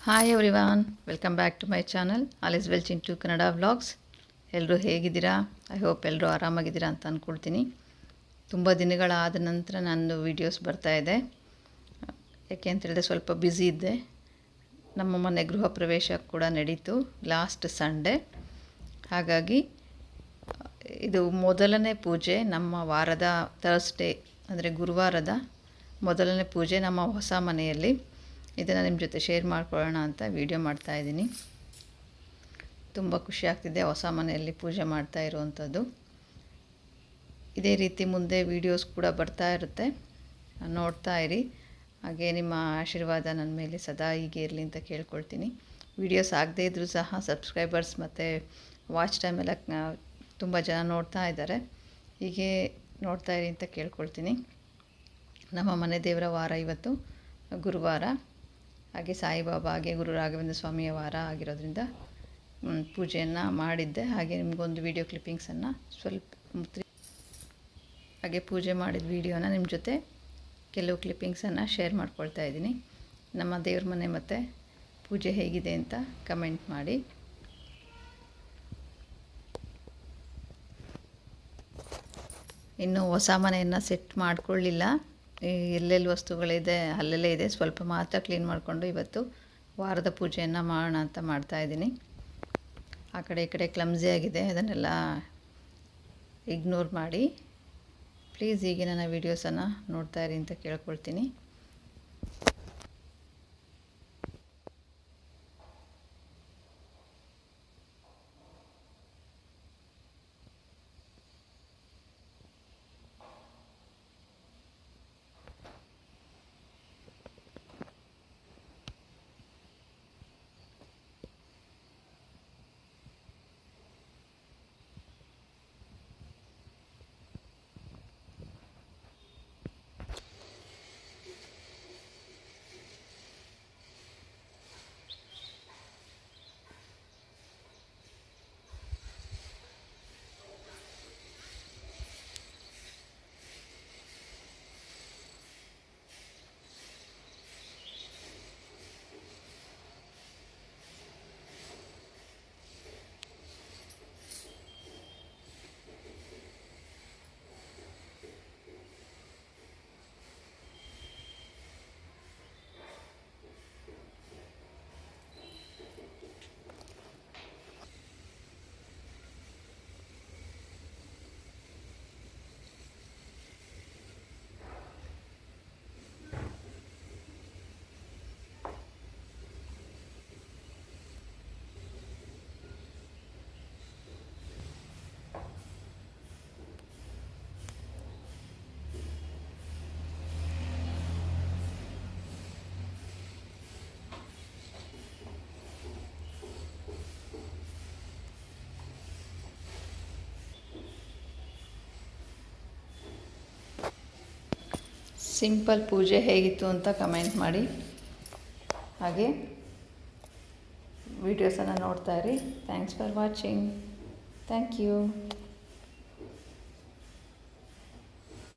Hi everyone, welcome back to my channel all is well Chintu Kannada vlogs. ಎಲ್ಲರೂ ಹೇಗಿದ್ದೀರಾ? I hope ಎಲ್ಲರೂ ಆರಾಮಾಗಿದ್ದೀರಾ ಅಂತ ಅಂದ್ಕೊಳ್ತೀನಿ. ತುಂಬ ದಿನಗಳಾದ ನಂತರ ನನ್ನ ವೀಡಿಯೋಸ್ ಬರ್ತಾಯಿದೆ. ಯಾಕೆ ಅಂತೇಳಿದ್ರೆ ಸ್ವಲ್ಪ ಬ್ಯುಸಿ ಇದ್ದೆ. ನಮ್ಮ ಮನೆ ಗೃಹ ಪ್ರವೇಶ ಕೂಡ ನಡೀತು ಲಾಸ್ಟ್ ಸಂಡೇ. ಹಾಗಾಗಿ ಇದು ಮೊದಲನೇ ಪೂಜೆ ನಮ್ಮ ವಾರದ ಥರ್ಸ್ಡೇ ಅಂದರೆ ಗುರುವಾರದ ಮೊದಲನೇ ಪೂಜೆ ನಮ್ಮ ಹೊಸ ಮನೆಯಲ್ಲಿ. ಇದನ್ನು ನಿಮ್ಮ ಜೊತೆ ಶೇರ್ ಮಾಡ್ಕೊಳ್ಳೋಣ ಅಂತ ವಿಡಿಯೋ ಮಾಡ್ತಾಯಿದ್ದೀನಿ. ತುಂಬ ಖುಷಿ ಆಗ್ತಿದೆ ಹೊಸ ಮನೆಯಲ್ಲಿ ಪೂಜೆ ಮಾಡ್ತಾ ಇರುವಂಥದ್ದು. ಇದೇ ರೀತಿ ಮುಂದೆ ವೀಡಿಯೋಸ್ ಕೂಡ ಬರ್ತಾ ಇರುತ್ತೆ, ನೋಡ್ತಾ ಇರಿ. ಹಾಗೆ ನಿಮ್ಮ ಆಶೀರ್ವಾದ ನನ್ನ ಮೇಲೆ ಸದಾ ಹೀಗೆ ಇರಲಿ ಅಂತ ಕೇಳ್ಕೊಳ್ತೀನಿ. ವೀಡಿಯೋಸ್ ಆಗದೇ ಇದ್ದರೂ ಸಹ ಸಬ್ಸ್ಕ್ರೈಬರ್ಸ್ ಮತ್ತು ವಾಚ್ ಟೈಮ್ ಎಲ್ಲ ತುಂಬ ಜನ ನೋಡ್ತಾ ಇದ್ದಾರೆ. ಹೀಗೆ ನೋಡ್ತಾ ಇರಿ ಅಂತ ಕೇಳ್ಕೊಳ್ತೀನಿ. ನಮ್ಮ ಮನೆ ದೇವರ ವಾರ ಇವತ್ತು ಗುರುವಾರ. ಹಾಗೆ ಸಾಯಿಬಾಬಾ ಹಾಗೆ ಗುರು ರಾಘವೇಂದ್ರ ಸ್ವಾಮಿಯ ವಾರ ಆಗಿರೋದ್ರಿಂದ ಪೂಜೆಯನ್ನು ಮಾಡಿದ್ದೆ. ಹಾಗೆ ನಿಮಗೊಂದು ವಿಡಿಯೋ ಕ್ಲಿಪ್ಪಿಂಗ್ಸನ್ನು ಹಾಗೆ ಪೂಜೆ ಮಾಡಿದ ವಿಡಿಯೋನ ನಿಮ್ಮ ಜೊತೆ ಕೆಲವು ಕ್ಲಿಪ್ಪಿಂಗ್ಸನ್ನು ಶೇರ್ ಮಾಡ್ಕೊಳ್ತಾ ಇದ್ದೀನಿ. ನಮ್ಮ ದೇವ್ರ ಮನೆ ಮತ್ತು ಪೂಜೆ ಹೇಗಿದೆ ಅಂತ ಕಮೆಂಟ್ ಮಾಡಿ. ಇನ್ನು ಹೊಸ ಮನೆಯನ್ನು ಸೆಟ್ ಮಾಡಿಕೊಳ್ಳಿಲ್ಲ. ಎಲ್ಲೆಲ್ಲಿ ವಸ್ತುಗಳಿದೆ ಅಲ್ಲೆಲ್ಲೇ ಇದೆ, ಸ್ವಲ್ಪ ಮಾತ್ರ ಕ್ಲೀನ್ ಮಾಡಿಕೊಂಡು ಇವತ್ತು ವಾರದ ಪೂಜೆಯನ್ನು ಮಾಡೋಣ ಅಂತ ಮಾಡ್ತಾಯಿದ್ದೀನಿ. ಆ ಕಡೆ ಈ ಕಡೆ ಕ್ಲಮ್ಸಿ ಆಗಿದೆ, ಅದನ್ನೆಲ್ಲ ಇಗ್ನೋರ್ ಮಾಡಿ ಪ್ಲೀಸ್ ಹೀಗೆ ನನ್ನ ವೀಡಿಯೋಸನ್ನು ನೋಡ್ತಾ ಇರಿ ಅಂತ ಕೇಳ್ಕೊಳ್ತೀನಿ. ಸಿಂಪಲ್ ಪೂಜೆ ಹೇಗಿತ್ತು ಅಂತ ಕಮೆಂಟ್ ಮಾಡಿ. ಹಾಗೆ ವೀಡಿಯೋಸನ್ನು ನೋಡ್ತಾ ಇರಿ. Thanks for watching. Thank you.